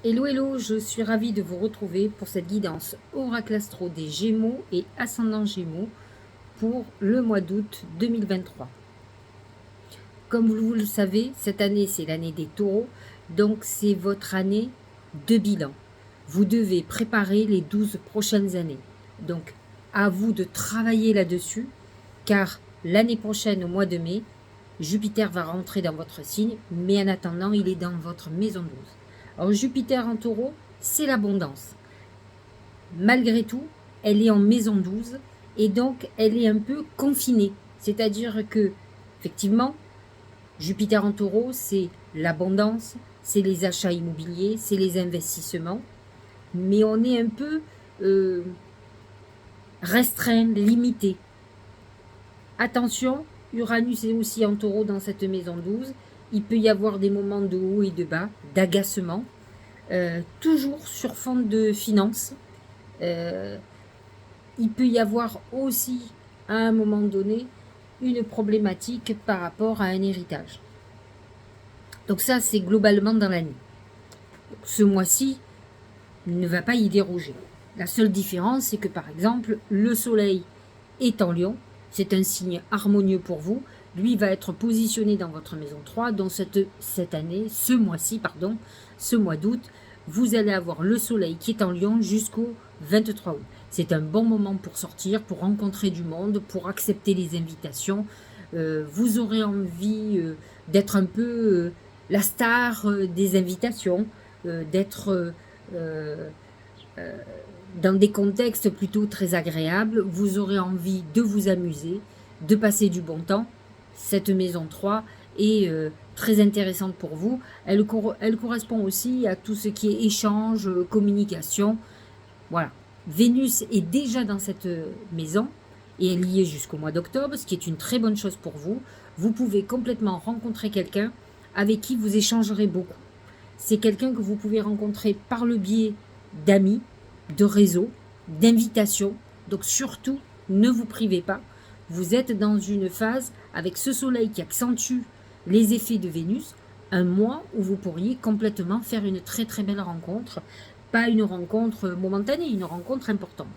Hello, hello, je suis ravie de vous retrouver pour cette guidance Oracle Astro des Gémeaux et Ascendant Gémeaux pour le mois d'août 2023. Comme vous le savez, cette année c'est l'année des taureaux, donc c'est votre année de bilan. Vous devez préparer les 12 prochaines années. Donc à vous de travailler là-dessus, car l'année prochaine, au mois de mai, Jupiter va rentrer dans votre signe, mais en attendant, il est dans votre maison 12. Alors Jupiter en taureau, c'est l'abondance. Malgré tout, elle est en maison 12 et donc elle est un peu confinée. C'est-à-dire que, effectivement, Jupiter en taureau, c'est l'abondance, c'est les achats immobiliers, c'est les investissements, mais on est un peu restreint, limité. Attention, Uranus est aussi en taureau dans cette maison 12. Il peut y avoir des moments de haut et de bas, d'agacement, toujours sur fond de finances. Il peut y avoir aussi, à un moment donné, une problématique par rapport à un héritage. Donc ça, c'est globalement dans l'année. Ce mois-ci ne va pas y déroger. La seule différence, c'est que par exemple, le soleil est en Lion, c'est un signe harmonieux pour vous. Lui va être positionné dans votre maison 3, donc cette année, ce mois-ci, pardon, ce mois d'août, vous allez avoir le soleil qui est en Lion jusqu'au 23 août. C'est un bon moment pour sortir, pour rencontrer du monde, pour accepter les invitations. Vous aurez envie d'être un peu la star des invitations, d'être dans des contextes plutôt très agréables. Vous aurez envie de vous amuser, de passer du bon temps. Cette maison 3 est très intéressante pour vous. Elle correspond aussi à tout ce qui est échange, communication. Voilà. Vénus est déjà dans cette maison et elle y est jusqu'au mois d'octobre, ce qui est une très bonne chose pour vous. Vous pouvez complètement rencontrer quelqu'un avec qui vous échangerez beaucoup. C'est quelqu'un que vous pouvez rencontrer par le biais d'amis, de réseaux, d'invitations. Donc surtout, ne vous privez pas. Vous êtes dans une phase avec ce soleil qui accentue les effets de Vénus, un mois où vous pourriez complètement faire une très très belle rencontre. Pas une rencontre momentanée, une rencontre importante.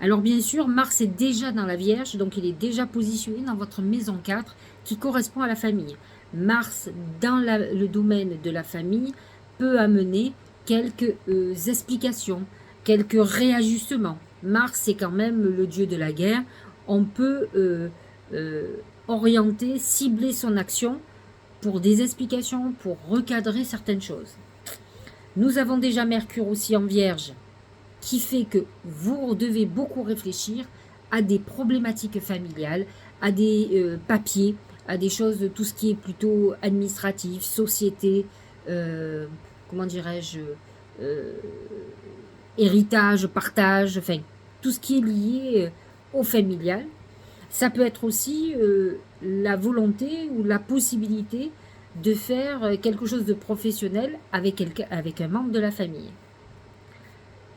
Alors bien sûr, Mars est déjà dans la Vierge, donc il est déjà positionné dans votre maison 4 qui correspond à la famille. Mars dans le domaine de la famille peut amener quelques explications, quelques réajustements. Mars c'est quand même le dieu de la guerre. On peut orienter, cibler son action pour des explications, pour recadrer certaines choses. Nous avons déjà Mercure aussi en Vierge, qui fait que vous devez beaucoup réfléchir à des problématiques familiales, à des papiers, à des choses, tout ce qui est plutôt administratif, société, comment dirais-je, héritage, partage, enfin, tout ce qui est lié au familial. Ça peut être aussi la volonté ou la possibilité de faire quelque chose de professionnel avec un membre de la famille.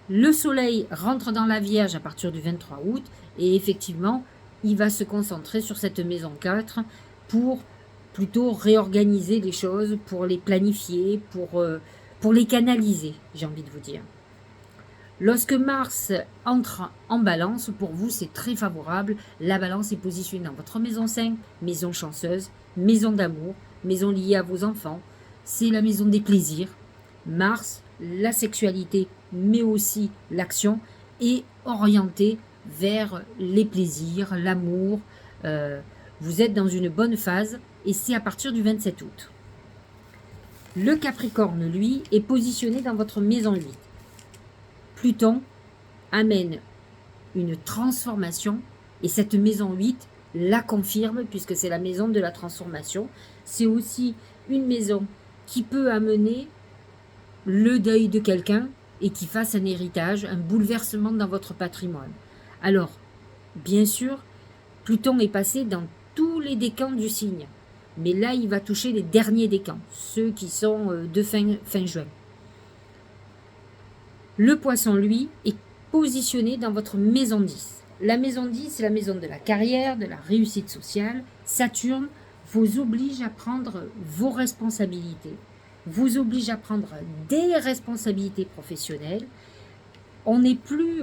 Le soleil rentre dans la Vierge à partir du 23 août et effectivement, il va se concentrer sur cette maison 4 pour plutôt réorganiser les choses, pour les planifier, pour les canaliser, j'ai envie de vous dire. Lorsque Mars entre en balance, pour vous, c'est très favorable. La balance est positionnée dans votre maison 5, maison chanceuse, maison d'amour, maison liée à vos enfants. C'est la maison des plaisirs. Mars, la sexualité, mais aussi l'action, est orientée vers les plaisirs, l'amour. Vous êtes dans une bonne phase et c'est à partir du 27 août. Le Capricorne, lui, est positionné dans votre maison 8. Pluton amène une transformation et cette maison 8 la confirme puisque c'est la maison de la transformation. C'est aussi une maison qui peut amener le deuil de quelqu'un et qui fasse un héritage, un bouleversement dans votre patrimoine. Alors, bien sûr, Pluton est passé dans tous les décans du signe, mais là il va toucher les derniers décans, ceux qui sont de fin juin. Le poisson, lui, est positionné dans votre maison 10. La maison 10, c'est la maison de la carrière, de la réussite sociale. Saturne vous oblige à prendre vos responsabilités. vous oblige à prendre des responsabilités professionnelles. On n'est plus,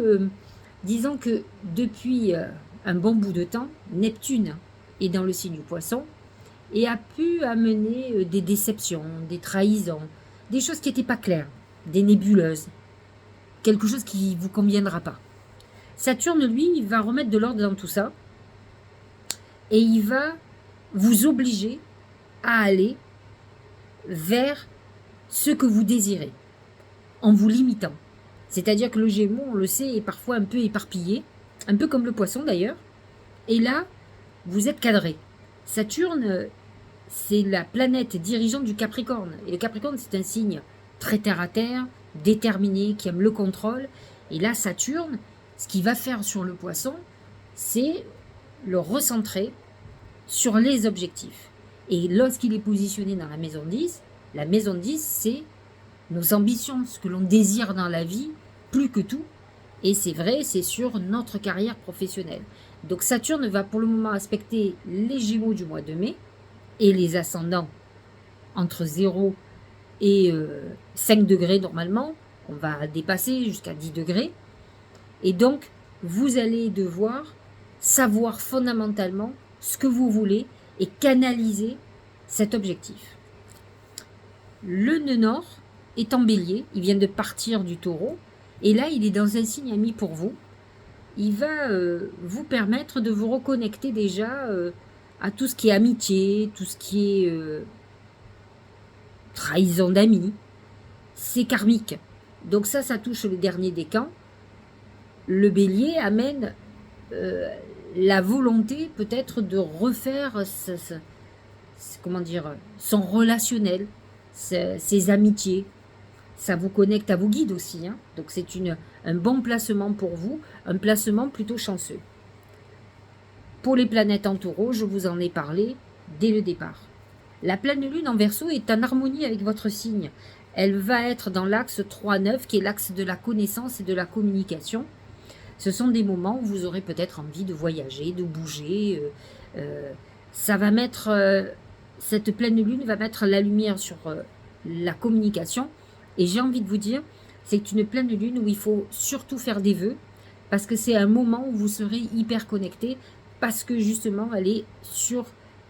disons que depuis un bon bout de temps, Neptune est dans le signe du Poisson et a pu amener des déceptions, des trahisons, des choses qui n'étaient pas claires, des nébuleuses, quelque chose qui ne vous conviendra pas. Saturne, lui, il va remettre de l'ordre dans tout ça et il va vous obliger à aller vers ce que vous désirez, en vous limitant. C'est-à-dire que le Gémeaux, on le sait, est parfois un peu éparpillé, un peu comme le Poisson d'ailleurs, et là, vous êtes cadré. Saturne, c'est la planète dirigeante du Capricorne, et le Capricorne, c'est un signe très terre-à-terre, déterminé, qui aime le contrôle, et là, Saturne, ce qu'il va faire sur le Poisson, c'est le recentrer sur les objectifs. Et lorsqu'il est positionné dans la maison 10, c'est nos ambitions, ce que l'on désire dans la vie, plus que tout. Et c'est vrai, c'est sur notre carrière professionnelle. Donc Saturne va pour le moment aspecter les Gémeaux du mois de mai et les ascendants entre 0 et 5 degrés normalement. On va dépasser jusqu'à 10 degrés. Et donc, vous allez devoir savoir fondamentalement ce que vous voulez et canaliser cet objectif. Le nœud nord est en bélier, il vient de partir du taureau, et là il est dans un signe ami pour vous. Il va vous permettre de vous reconnecter déjà à tout ce qui est amitié, tout ce qui est trahison d'amis. C'est karmique. Donc ça touche le dernier décan. Le bélier amène la volonté peut-être de refaire son relationnel, ses amitiés. Ça vous connecte à vos guides aussi. Hein. Donc c'est un bon placement pour vous, un placement plutôt chanceux. Pour les planètes en taureau, je vous en ai parlé dès le départ. La pleine lune en Verseau est en harmonie avec votre signe. Elle va être dans l'axe 3-9, qui est l'axe de la connaissance et de la communication. Ce sont des moments où vous aurez peut-être envie de voyager, de bouger. Ça va mettre, cette pleine lune va mettre la lumière sur la communication. Et j'ai envie de vous dire, c'est une pleine lune où il faut surtout faire des vœux, parce que c'est un moment où vous serez hyper connecté, parce que justement, elle est sur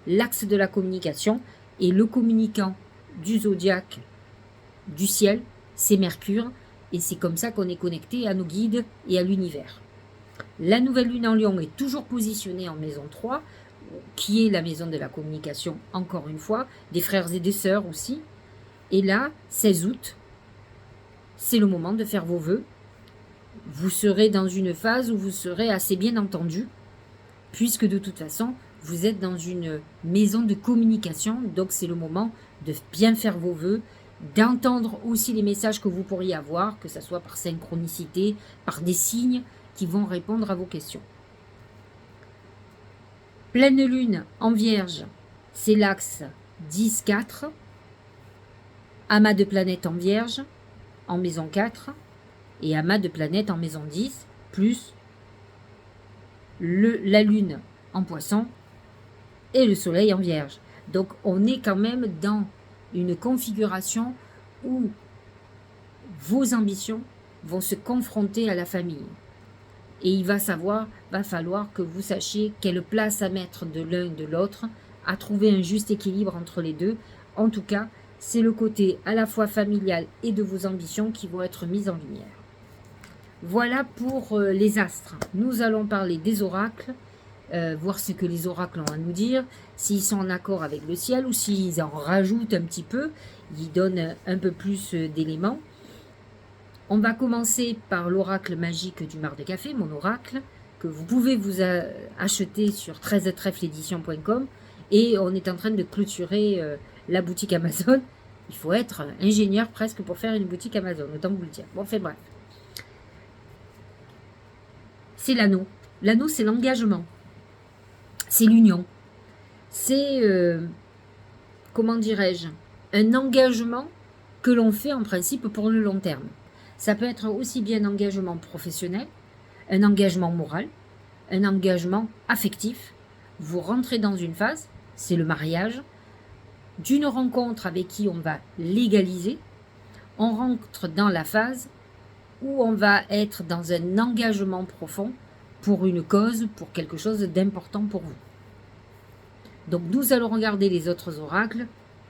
l'axe de la communication. Et le communicant du zodiaque, du ciel, c'est Mercure. Et c'est comme ça qu'on est connecté à nos guides et à l'univers. La nouvelle lune en Lion est toujours positionnée en maison 3, qui est la maison de la communication, encore une fois, des frères et des sœurs aussi. Et là, 16 août, c'est le moment de faire vos vœux. Vous serez dans une phase où vous serez assez bien entendu, puisque de toute façon, vous êtes dans une maison de communication, donc c'est le moment de bien faire vos vœux, d'entendre aussi les messages que vous pourriez avoir, que ce soit par synchronicité, par des signes qui vont répondre à vos questions. Pleine lune en Vierge, c'est l'axe 10-4, amas de planètes en Vierge, en maison 4, et amas de planètes en maison 10, plus la lune en Poisson et le soleil en Vierge. Donc on est quand même dans une configuration où vos ambitions vont se confronter à la famille. Et il va falloir que vous sachiez quelle place à mettre de l'un et de l'autre, à trouver un juste équilibre entre les deux. En tout cas, c'est le côté à la fois familial et de vos ambitions qui vont être mis en lumière. Voilà pour les astres. Nous allons parler des oracles, voir ce que les oracles ont à nous dire, s'ils sont en accord avec le ciel ou s'ils en rajoutent un petit peu, ils donnent un peu plus d'éléments. On va commencer par l'oracle magique du Mar de Café, mon oracle, que vous pouvez vous acheter sur 13trèflesédition.com, et on est en train de clôturer la boutique Amazon. Il faut être ingénieur presque pour faire une boutique Amazon, autant vous le dire. Bon, enfin bref. C'est l'anneau. L'anneau, c'est l'engagement. C'est l'union. C'est, comment dirais-je, un engagement que l'on fait en principe pour le long terme. Ça peut être aussi bien un engagement professionnel, un engagement moral, un engagement affectif. Vous rentrez dans une phase, c'est le mariage. d'une rencontre avec qui on va légaliser, on rentre dans la phase où on va être dans un engagement profond pour une cause, pour quelque chose d'important pour vous. Donc nous allons regarder les autres oracles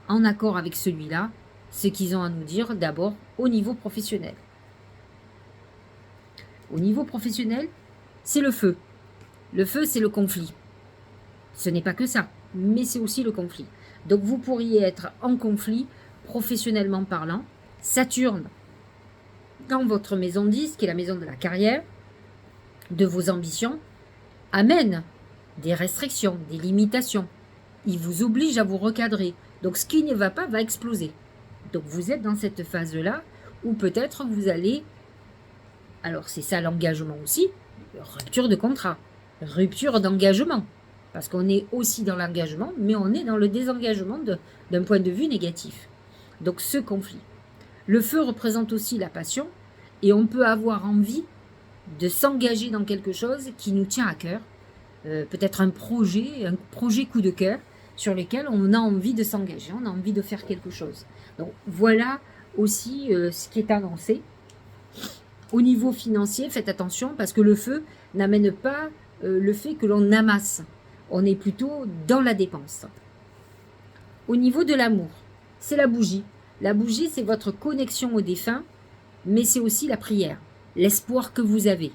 en accord avec celui-là, ce qu'ils ont à nous dire d'abord au niveau professionnel. Au niveau professionnel, c'est le feu. Le feu, c'est le conflit. Ce n'est pas que ça, mais c'est aussi le conflit. Donc vous pourriez être en conflit, professionnellement parlant. Saturne, dans votre maison 10, qui est la maison de la carrière, de vos ambitions, amène des restrictions, des limitations. Il vous oblige à vous recadrer. Donc ce qui ne va pas va exploser. Donc vous êtes dans cette phase-là où peut-être vous allez... Alors c'est ça l'engagement aussi, rupture de contrat, rupture d'engagement. Parce qu'on est aussi dans l'engagement, mais on est dans le désengagement d'un point de vue négatif. Donc ce conflit. Le feu représente aussi la passion et on peut avoir envie de s'engager dans quelque chose qui nous tient à cœur. Peut-être un projet coup de cœur sur lequel on a envie de s'engager, on a envie de faire quelque chose. Donc voilà aussi ce qui est annoncé. Au niveau financier, faites attention parce que le feu n'amène pas le fait que l'on amasse. On est plutôt dans la dépense. Au niveau de l'amour, c'est la bougie. La bougie, c'est votre connexion au défunt, mais c'est aussi la prière, l'espoir que vous avez.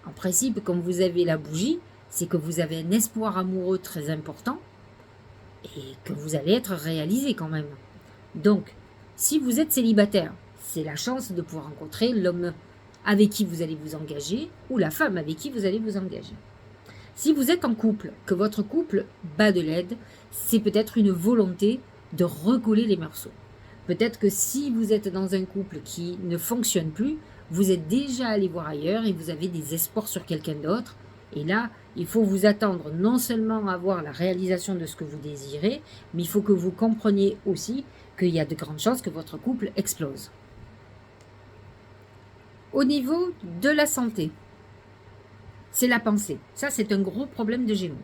En principe, quand vous avez la bougie, c'est que vous avez un espoir amoureux très important et que vous allez être réalisé quand même. Donc, si vous êtes célibataire, c'est la chance de pouvoir rencontrer l'homme avec qui vous allez vous engager ou la femme avec qui vous allez vous engager. Si vous êtes en couple, que votre couple bat de l'aide, c'est peut-être une volonté de recoller les morceaux. Peut-être que si vous êtes dans un couple qui ne fonctionne plus, vous êtes déjà allé voir ailleurs et vous avez des espoirs sur quelqu'un d'autre. Et là, il faut vous attendre non seulement à avoir la réalisation de ce que vous désirez, mais il faut que vous compreniez aussi qu'il y a de grandes chances que votre couple explose. Au niveau de la santé, c'est la pensée. Ça, c'est un gros problème de Gémeaux.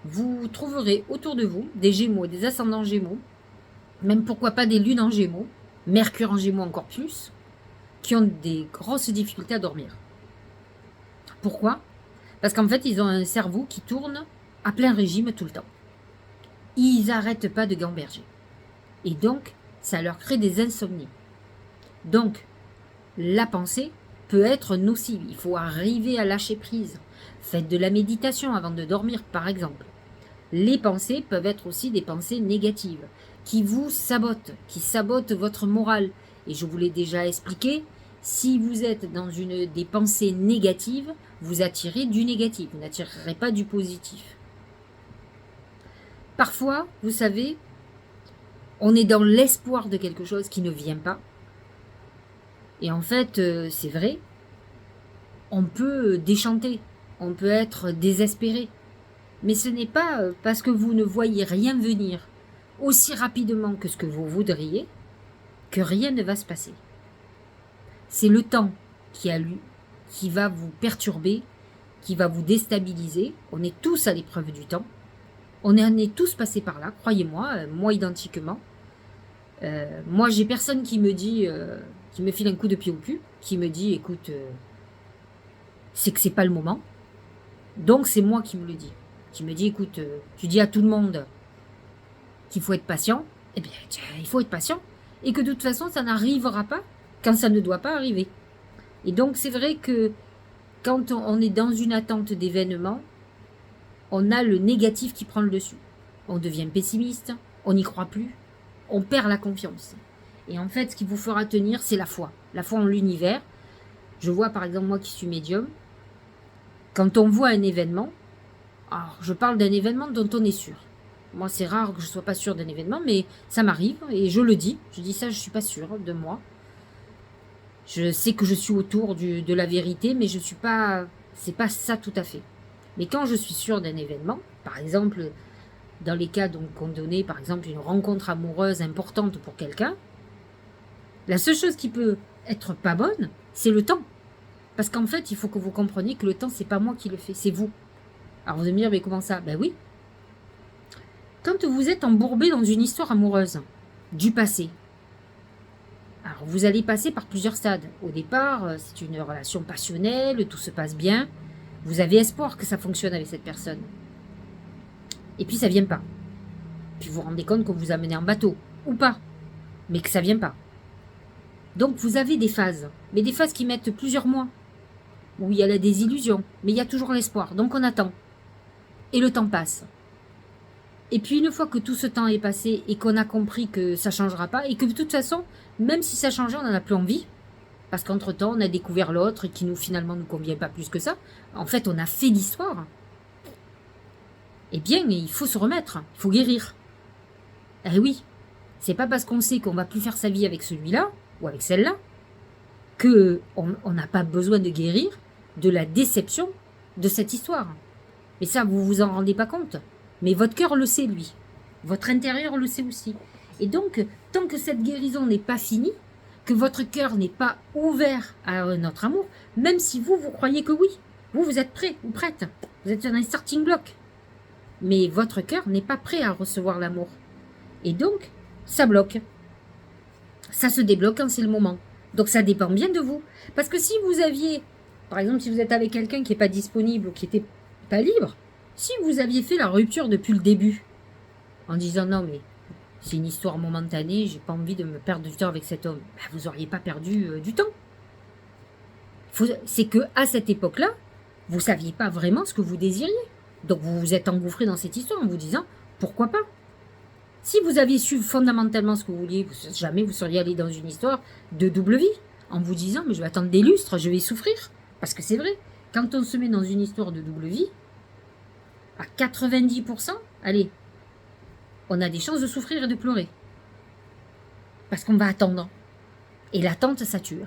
Vous trouverez autour de vous des Gémeaux, des ascendants Gémeaux, même pourquoi pas des lunes en Gémeaux, Mercure en Gémeaux encore plus, qui ont des grosses difficultés à dormir. Pourquoi ? Parce qu'en fait, ils ont un cerveau qui tourne à plein régime tout le temps. Ils n'arrêtent pas de gamberger. Et donc, ça leur crée des insomnies. Donc, la pensée peut être nocive. Il faut arriver à lâcher prise. Faites de la méditation avant de dormir, par exemple. Les pensées peuvent être aussi des pensées négatives, qui vous sabotent, qui sabotent votre morale. Et je vous l'ai déjà expliqué, si vous êtes dans des pensées négatives, vous attirez du négatif, vous n'attirerez pas du positif. Parfois, vous savez, on est dans l'espoir de quelque chose qui ne vient pas. Et en fait, c'est vrai, on peut déchanter, on peut être désespéré. Mais ce n'est pas parce que vous ne voyez rien venir aussi rapidement que ce que vous voudriez que rien ne va se passer. C'est le temps qui va vous perturber, qui va vous déstabiliser. On est tous à l'épreuve du temps. On en est tous passés par là, croyez-moi, moi identiquement. Moi, j'ai personne qui me dit, qui me file un coup de pied au cul, qui me dit, écoute, c'est que c'est pas le moment. Donc, c'est moi qui me le dis. Qui me dit, écoute, tu dis à tout le monde qu'il faut être patient. Eh bien, il faut être patient. Et que de toute façon, ça n'arrivera pas quand ça ne doit pas arriver. Et donc, c'est vrai que quand on est dans une attente d'événements, on a le négatif qui prend le dessus. On devient pessimiste, on n'y croit plus, on perd la confiance. Et en fait, ce qui vous fera tenir, c'est la foi. La foi en l'univers. Je vois par exemple, moi qui suis médium, quand on voit un événement, alors je parle d'un événement dont on est sûr. Moi, c'est rare que je ne sois pas sûre d'un événement, mais ça m'arrive et je le dis. Je dis ça, je ne suis pas sûre de moi. Je sais que je suis autour de la vérité, mais je suis pas... C'est pas ça tout à fait. Mais quand je suis sûre d'un événement, par exemple, dans les cas qu'on donnait, par exemple, une rencontre amoureuse importante pour quelqu'un, la seule chose qui peut être pas bonne, c'est le temps. Parce qu'en fait, il faut que vous compreniez que le temps, c'est pas moi qui le fais, c'est vous. Alors vous allez me dire, mais comment ça ? Ben oui. Quand vous êtes embourbé dans une histoire amoureuse du passé, alors vous allez passer par plusieurs stades. Au départ, c'est une relation passionnelle, tout se passe bien. Vous avez espoir que ça fonctionne avec cette personne. Et puis ça vient pas. Puis vous vous rendez compte que vous amenez en bateau, ou pas, mais que ça vient pas. Donc vous avez des phases, mais des phases qui mettent plusieurs mois, où il y a la désillusion, mais il y a toujours l'espoir, donc on attend. Et le temps passe. Et puis une fois que tout ce temps est passé et qu'on a compris que ça ne changera pas, et que de toute façon, même si ça changeait, on n'en a plus envie, parce qu'entre-temps, on a découvert l'autre qui finalement nous convient pas plus que ça, en fait, on a fait l'histoire, eh bien, il faut se remettre, il faut guérir. Eh oui, c'est pas parce qu'on sait qu'on va plus faire sa vie avec celui-là, ou avec celle-là, qu'on n'a pas besoin de guérir de la déception de cette histoire. Mais ça, vous vous en rendez pas compte. Mais votre cœur le sait, lui. Votre intérieur le sait aussi. Et donc, tant que cette guérison n'est pas finie, que votre cœur n'est pas ouvert à notre amour, même si vous croyez que oui, vous êtes prêt ou prête, vous êtes dans un starting block. Mais votre cœur n'est pas prêt à recevoir l'amour. Et donc, ça bloque. Ça se débloque quand c'est le moment. Donc ça dépend bien de vous. Parce que si vous aviez, par exemple, si vous êtes avec quelqu'un qui n'est pas disponible ou qui n'était pas libre, si vous aviez fait la rupture depuis le début, en disant non mais c'est une histoire momentanée, j'ai pas envie de me perdre du temps avec cet homme, ben, vous n'auriez pas perdu du temps. C'est que à cette époque-là, vous ne saviez pas vraiment ce que vous désiriez. Donc vous vous êtes engouffré dans cette histoire en vous disant pourquoi pas. Si vous aviez su fondamentalement ce que vous vouliez, jamais vous seriez allé dans une histoire de double vie, en vous disant, mais je vais attendre des lustres, je vais souffrir. Parce que c'est vrai, quand on se met dans une histoire de double vie, à 90%, allez, on a des chances de souffrir et de pleurer. Parce qu'on va attendre. Et l'attente, ça tue.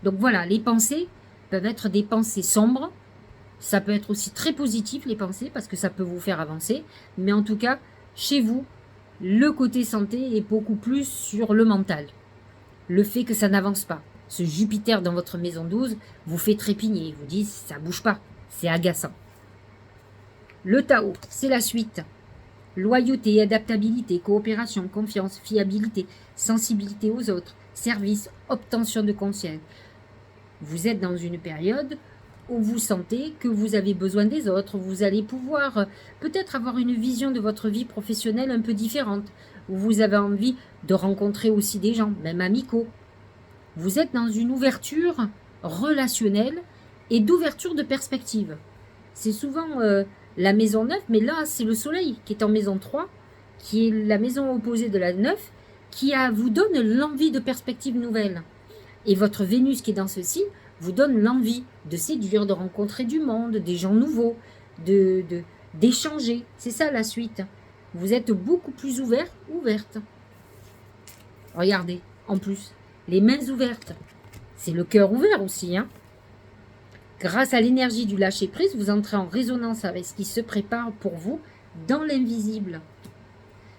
Donc voilà, les pensées peuvent être des pensées sombres. Ça peut être aussi très positif, les pensées, parce que ça peut vous faire avancer. Mais en tout cas, chez vous, le côté santé est beaucoup plus sur le mental. Le fait que ça n'avance pas. Ce Jupiter dans votre maison 12 vous fait trépigner. Vous dit ça bouge pas. C'est agaçant. Le Tao, c'est la suite. Loyauté, adaptabilité, coopération, confiance, fiabilité, sensibilité aux autres, service, obtention de conscience. Vous êtes dans une période où vous sentez que vous avez besoin des autres, vous allez pouvoir peut-être avoir une vision de votre vie professionnelle un peu différente, où vous avez envie de rencontrer aussi des gens, même amicaux. Vous êtes dans une ouverture relationnelle et d'ouverture de perspective. C'est souvent la maison 9, mais là c'est le soleil qui est en maison 3, qui est la maison opposée de la 9, qui vous donne l'envie de perspectives nouvelles. Et votre Vénus qui est dans ce signe vous donne l'envie de séduire, de rencontrer du monde, des gens nouveaux, d'échanger. C'est ça la suite. Vous êtes beaucoup plus ouverte. Regardez, en plus, les mains ouvertes. C'est le cœur ouvert aussi. Grâce à l'énergie du lâcher-prise, vous entrez en résonance avec ce qui se prépare pour vous dans l'invisible.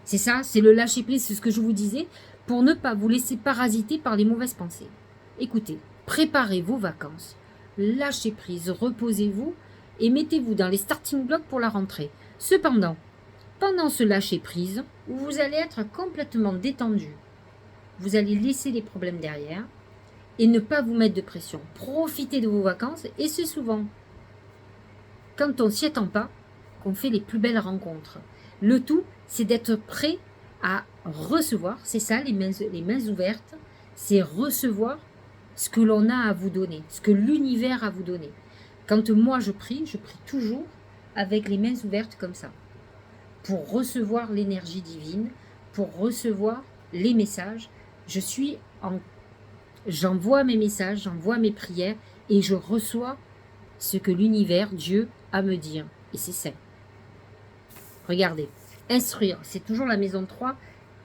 C'est ça, c'est le lâcher-prise, c'est ce que je vous disais, pour ne pas vous laisser parasiter par les mauvaises pensées. Écoutez, préparez vos vacances, lâchez prise, reposez-vous et mettez-vous dans les starting blocks pour la rentrée. Cependant, pendant ce lâcher prise, où vous allez être complètement détendu, vous allez laisser les problèmes derrière et ne pas vous mettre de pression. Profitez de vos vacances et c'est souvent quand on s'y attend pas qu'on fait les plus belles rencontres. Le tout, c'est d'être prêt à recevoir, c'est ça les mains ouvertes, c'est recevoir ce que l'on a à vous donner, ce que l'univers a à vous donner. Quand moi je prie toujours avec les mains ouvertes comme ça, pour recevoir l'énergie divine, pour recevoir les messages. J'envoie mes messages, j'envoie mes prières et je reçois ce que l'univers, Dieu, a à me dire. Et c'est ça. Regardez, instruire, c'est toujours la maison 3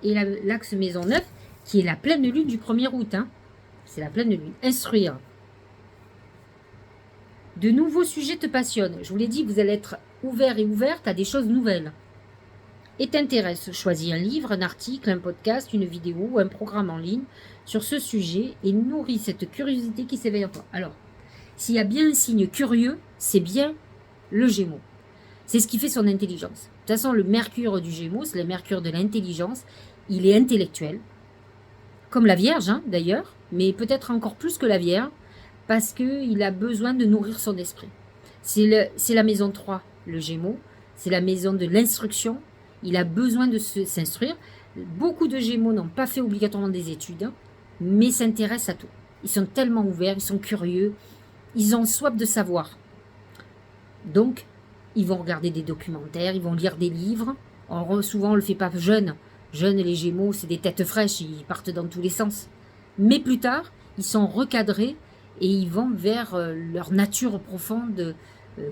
et l'axe maison 9 qui est la pleine lune du 1er août. C'est la pleine lune. Instruire. De nouveaux sujets te passionnent. Je vous l'ai dit, vous allez être ouvert et ouverte à des choses nouvelles. Et t'intéresse, choisis un livre, un article, un podcast, une vidéo ou un programme en ligne sur ce sujet et nourris cette curiosité qui s'éveille en toi. Alors, s'il y a bien un signe curieux, c'est bien le Gémeaux. C'est ce qui fait son intelligence. De toute façon, le Mercure du Gémeaux, c'est le Mercure de l'intelligence. Il est intellectuel, comme la Vierge d'ailleurs, mais peut-être encore plus que la Vierge, parce qu'il a besoin de nourrir son esprit. C'est la maison 3, le Gémeaux. C'est la maison de l'instruction. Il a besoin de s'instruire. Beaucoup de Gémeaux n'ont pas fait obligatoirement des études, mais s'intéressent à tout. Ils sont tellement ouverts, ils sont curieux, ils ont soif de savoir. Donc, ils vont regarder des documentaires, ils vont lire des livres. Souvent, on ne le fait pas jeune. Jeunes, les Gémeaux, c'est des têtes fraîches, ils partent dans tous les sens. Mais plus tard, ils sont recadrés et ils vont vers leur nature profonde,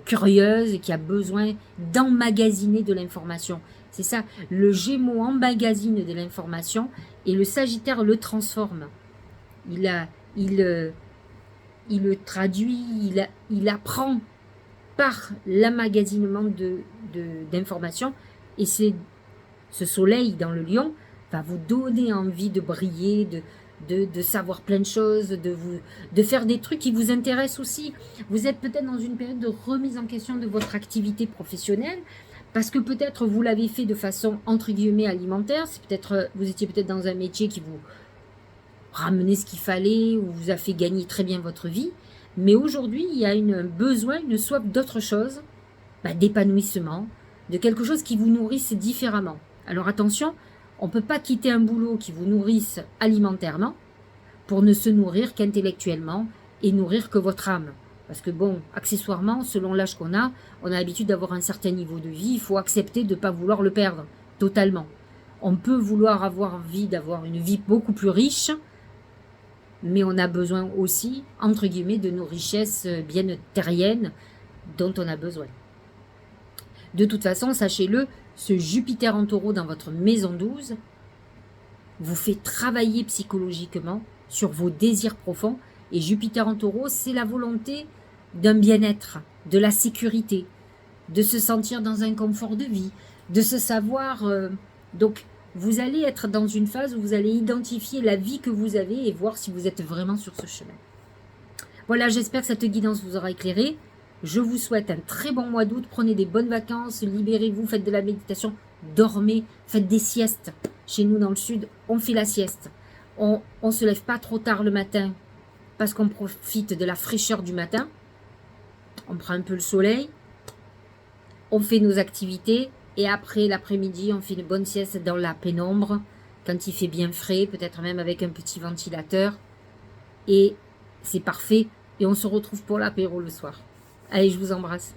curieuse, qui a besoin d'emmagasiner de l'information. C'est ça, le Gémeaux emmagasine de l'information et le Sagittaire le transforme. Il le traduit, il apprend par l'emmagasinement d'informations. Et ce soleil dans le lion va vous donner envie de briller, de savoir plein de choses, de faire des trucs qui vous intéressent aussi. Vous êtes peut-être dans une période de remise en question de votre activité professionnelle, parce que peut-être vous l'avez fait de façon entre guillemets alimentaire. Vous étiez peut-être dans un métier qui vous ramenait ce qu'il fallait, ou vous a fait gagner très bien votre vie. Mais aujourd'hui, il y a une soif d'autre chose, d'épanouissement, de quelque chose qui vous nourrisse différemment. Alors attention, on ne peut pas quitter un boulot qui vous nourrisse alimentairement pour ne se nourrir qu'intellectuellement et nourrir que votre âme. Parce que bon, accessoirement, selon l'âge qu'on a, on a l'habitude d'avoir un certain niveau de vie, il faut accepter de ne pas vouloir le perdre totalement. On peut vouloir avoir envie d'avoir une vie beaucoup plus riche, mais on a besoin aussi, entre guillemets, de nos richesses bien terriennes dont on a besoin. De toute façon, sachez-le, ce Jupiter en Taureau dans votre maison 12 vous fait travailler psychologiquement sur vos désirs profonds. Et Jupiter en Taureau, c'est la volonté d'un bien-être, de la sécurité, de se sentir dans un confort de vie, de se savoir... donc, vous allez être dans une phase où vous allez identifier la vie que vous avez et voir si vous êtes vraiment sur ce chemin. Voilà, j'espère que cette guidance vous aura éclairé. Je vous souhaite un très bon mois d'août. Prenez des bonnes vacances, libérez-vous, faites de la méditation, dormez, faites des siestes. Chez nous, dans le sud, on fait la sieste. On ne se lève pas trop tard le matin parce qu'on profite de la fraîcheur du matin. On prend un peu le soleil. On fait nos activités. Et après, l'après-midi, on fait une bonne sieste dans la pénombre, quand il fait bien frais, peut-être même avec un petit ventilateur. Et c'est parfait. Et on se retrouve pour l'apéro le soir. Allez, je vous embrasse.